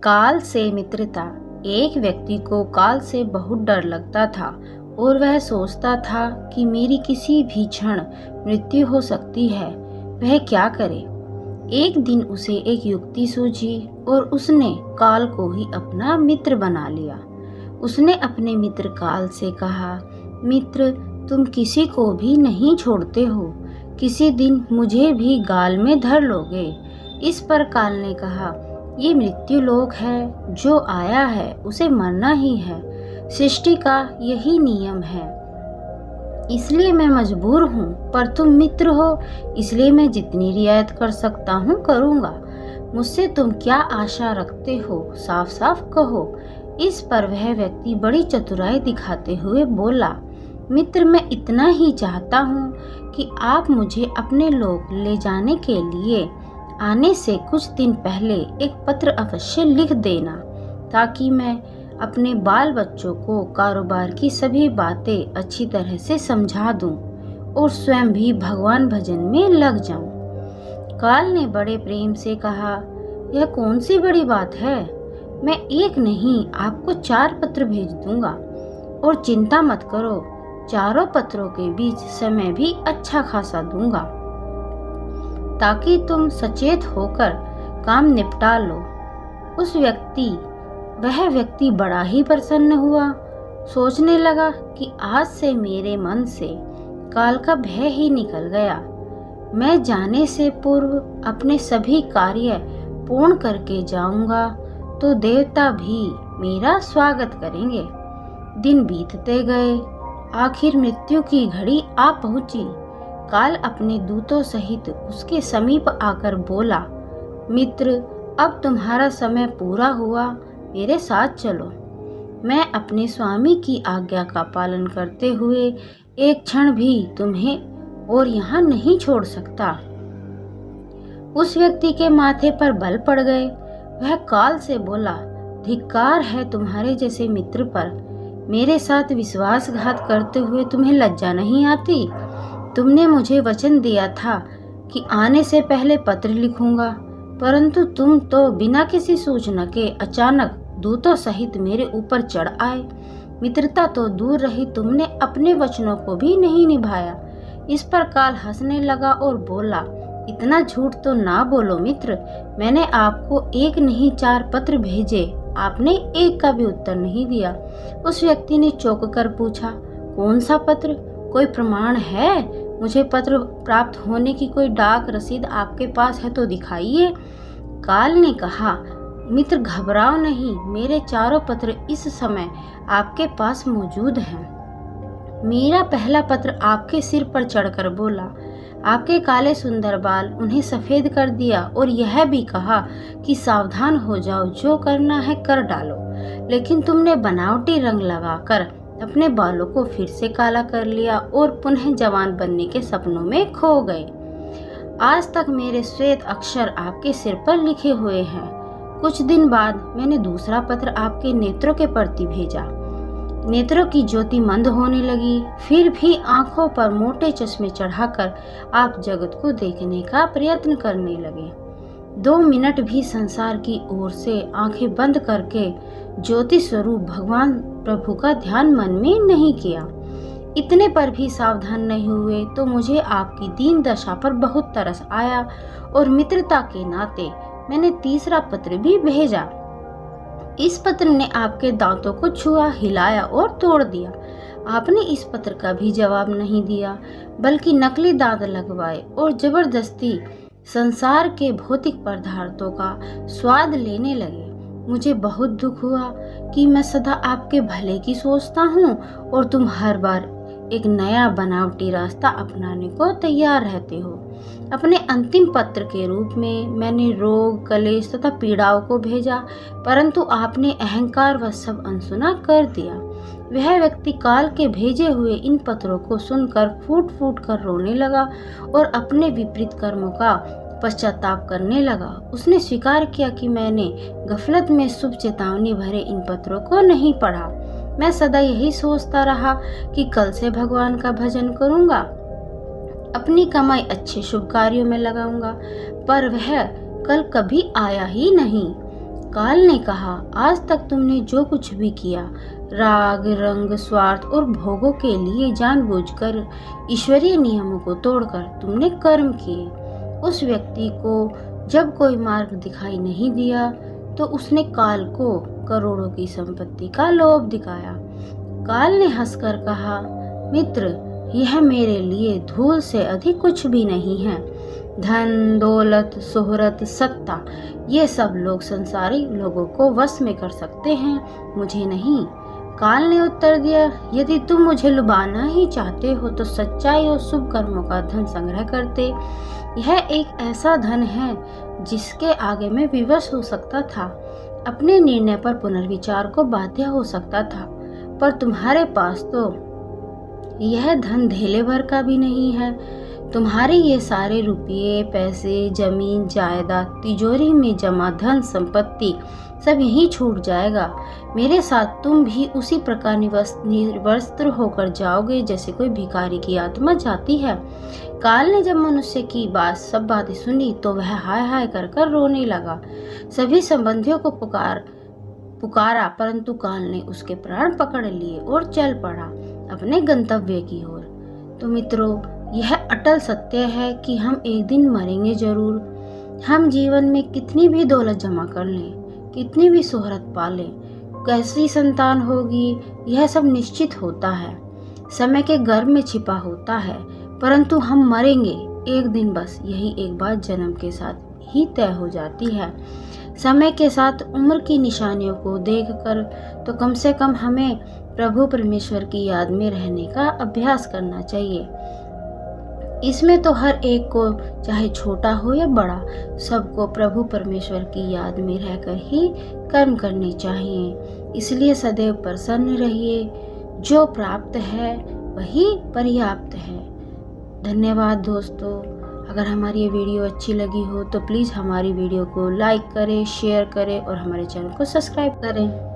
काल से मित्रता। एक व्यक्ति को काल से बहुत डर लगता था और वह सोचता था कि मेरी किसी भी क्षण मृत्यु हो सकती है। वह क्या करे। एक दिन उसे एक युक्ति सूझी और उसने काल को ही अपना मित्र बना लिया। उसने अपने मित्र काल से कहा, मित्र, तुम किसी को भी नहीं छोड़ते हो, किसी दिन मुझे भी गाल में धर लोगे। इस पर काल ने कहा, ये मृत्यु लोक है, जो आया है उसे मरना ही है, सृष्टि का यही नियम है, इसलिए मैं मजबूर हूँ। पर तुम मित्र हो, इसलिए मैं जितनी रियायत कर सकता हूँ करूँगा। मुझसे तुम क्या आशा रखते हो, साफ साफ कहो। इस पर वह व्यक्ति बड़ी चतुराई दिखाते हुए बोला, मित्र, मैं इतना ही चाहता हूँ कि आप मुझे अपने लोक ले जाने के लिए आने से कुछ दिन पहले एक पत्र अवश्य लिख देना, ताकि मैं अपने बाल बच्चों को कारोबार की सभी बातें अच्छी तरह से समझा दूं और स्वयं भी भगवान भजन में लग जाऊं। काल ने बड़े प्रेम से कहा, यह कौन सी बड़ी बात है, मैं एक नहीं आपको 4 पत्र भेज दूंगा। और चिंता मत करो, चारों पत्रों के बीच समय भी अच्छा खासा दूंगा, ताकि तुम सचेत होकर काम निपटा लो। वह व्यक्ति बड़ा ही प्रसन्न हुआ। सोचने लगा कि आज से मेरे मन से काल का भय ही निकल गया। मैं जाने से पूर्व अपने सभी कार्य पूर्ण करके जाऊंगा तो देवता भी मेरा स्वागत करेंगे। दिन बीतते गए, आखिर मृत्यु की घड़ी आ पहुंची। काल अपने दूतों सहित उसके समीप आकर बोला, मित्र, अब तुम्हारा समय पूरा हुआ, मेरे साथ चलो। मैं अपने स्वामी की आज्ञा का पालन करते हुए एक क्षण भी तुम्हें और यहाँ नहीं छोड़ सकता। उस व्यक्ति के माथे पर बल पड़ गए। वह काल से बोला, धिक्कार है तुम्हारे जैसे मित्र पर। मेरे साथ विश्वासघात करते हुए तुम्हें लज्जा नहीं आती। तुमने मुझे वचन दिया था कि आने से पहले पत्र लिखूंगा, परंतु तुम तो बिना किसी सूचना के अचानक दूतों सहित मेरे ऊपर चढ़ आए। मित्रता तो दूर रही, तुमने अपने वचनों को भी नहीं निभाया। इस पर काल हंसने लगा और बोला, इतना झूठ तो ना बोलो मित्र, मैंने आपको एक नहीं 4 पत्र भेजे, आपने एक का भी उत्तर नहीं दिया। उस व्यक्ति ने चौंक कर पूछा, कौन सा पत्र, कोई प्रमाण है? मुझे पत्र प्राप्त होने की कोई डाक रसीद आपके पास है तो दिखाइए। काल ने कहा, मित्र, घबराओ नहीं, मेरे 4 पत्र इस समय आपके पास मौजूद हैं। मेरा पहला पत्र आपके सिर पर चढ़कर बोला, आपके काले सुंदर बाल उन्हें सफेद कर दिया और यह भी कहा कि सावधान हो जाओ, जो करना है कर डालो। लेकिन तुमने बनावटी रंग लगाकर अपने बालों को फिर से काला कर लिया और पुनः जवान बनने के सपनों में खो गए। आज तक मेरे श्वेत अक्षर आपके सिर पर लिखे हुए हैं। कुछ दिन बाद मैंने दूसरा पत्र आपके नेत्रों के प्रति भेजा। नेत्रों की ज्योति मंद होने लगी, फिर भी आंखों पर मोटे चश्मे चढ़ाकर आप जगत को देखने का प्रयत्न करने लगे। 2 मिनट भी संसार की ओर से आंखें बंद करके ज्योति स्वरूप भगवान प्रभु का ध्यान मन में नहीं किया। इतने पर भी सावधान नहीं हुए तो मुझे आपकी दीन दशा पर बहुत तरस आया और मित्रता के नाते मैंने तीसरा पत्र भी भेजा। इस पत्र ने आपके दांतों को छुआ, हिलाया और तोड़ दिया। आपने इस पत्र का भी जवाब नहीं दिया, बल्कि नकली दांत लगवाए और जबरदस्ती संसार के भौतिक पदार्थों का स्वाद लेने लगे। मुझे बहुत दुख हुआ कि मैं सदा आपके भले की सोचता हूँ और तुम हर बार एक नया बनावटी रास्ता अपनाने को तैयार रहते हो। अपने अंतिम पत्र के रूप में मैंने रोग, कलेश तथा पीड़ाओं को भेजा, परंतु आपने अहंकार व सब अनसुना कर दिया। वह व्यक्ति काल के भेजे हुए इन पत्रों को सुनकर फूट फूट कर रोने लगा और अपने विपरीत कर्मों का पश्चाताप करने लगा। उसने स्वीकार किया कि मैंने गफलत में शुभ चेतावनी भरे इन पत्रों को नहीं पढ़ा। मैं सदा यही सोचता रहा कि कल से भगवान का भजन करूंगा, अपनी कमाई अच्छे शुभ कार्यों में लगाऊंगा, पर वह कल कभी आया ही नहीं। काल ने कहा, आज तक तुमने जो कुछ भी किया, राग, रंग, स्वार्थ और भोगों के लिए जानबूझकर, ईश्वरीय नियमों को तोड़कर तुमने कर्म किए। उस व्यक्ति को जब कोई मार्ग दिखाई नहीं दिया तो उसने काल को करोड़ों की संपत्ति का लोभ दिखाया। काल ने हंसकर कहा, मित्र, यह मेरे लिए धूल से अधिक कुछ भी नहीं है। धन, दौलत, शोहरत, सत्ता, ये सब लोग संसारी लोगों को वश में कर सकते हैं, मुझे नहीं। काल ने उत्तर दिया, यदि तुम मुझे लुभाना ही चाहते हो तो सच्चाई और शुभ कर्मों का धन संग्रह करते। यह एक ऐसा धन है जिसके आगे मैं विवश हो सकता था, अपने निर्णय पर पुनर्विचार को बाध्य हो सकता था, पर तुम्हारे पास तो यह धन धेले भर का भी नहीं है। तुम्हारे ये सारे रुपये, पैसे, जमीन, जायदाद, तिजोरी में जमा धन संपत्ति सब यहीं छूट जाएगा। मेरे साथ तुम भी उसी प्रकार निर्वस्त्र होकर जाओगे जैसे कोई भिखारी की आत्मा जाती है। काल ने जब मनुष्य की सब बातें सुनी तो वह हाय हाय कर कर रोने लगा। सभी संबंधियों को पुकारा, परंतु काल ने उसके प्राण पकड़ लिए और चल पड़ा अपने गंतव्य की ओर। तो मित्रों, यह अटल सत्य है कि हम एक दिन मरेंगे जरूर। हम जीवन में कितनी भी दौलत जमा कर लें, कितनी भी शोहरत पा लें, कैसी संतान होगी, यह सब निश्चित होता है, समय के गर्भ में छिपा होता है, परंतु हम मरेंगे एक दिन। बस यही एक बात जन्म के साथ ही तय हो जाती है। समय के साथ उम्र की निशानियों को देखकर तो कम से कम हमें प्रभु परमेश्वर की याद में रहने का अभ्यास करना चाहिए। इसमें तो हर एक को, चाहे छोटा हो या बड़ा, सबको प्रभु परमेश्वर की याद में रहकर ही कर्म करने चाहिए। इसलिए सदैव प्रसन्न रहिए। जो प्राप्त है वही पर्याप्त है। धन्यवाद दोस्तों। अगर हमारी ये वीडियो अच्छी लगी हो तो प्लीज़ हमारी वीडियो को लाइक करें, शेयर करें और हमारे चैनल को सब्सक्राइब करें।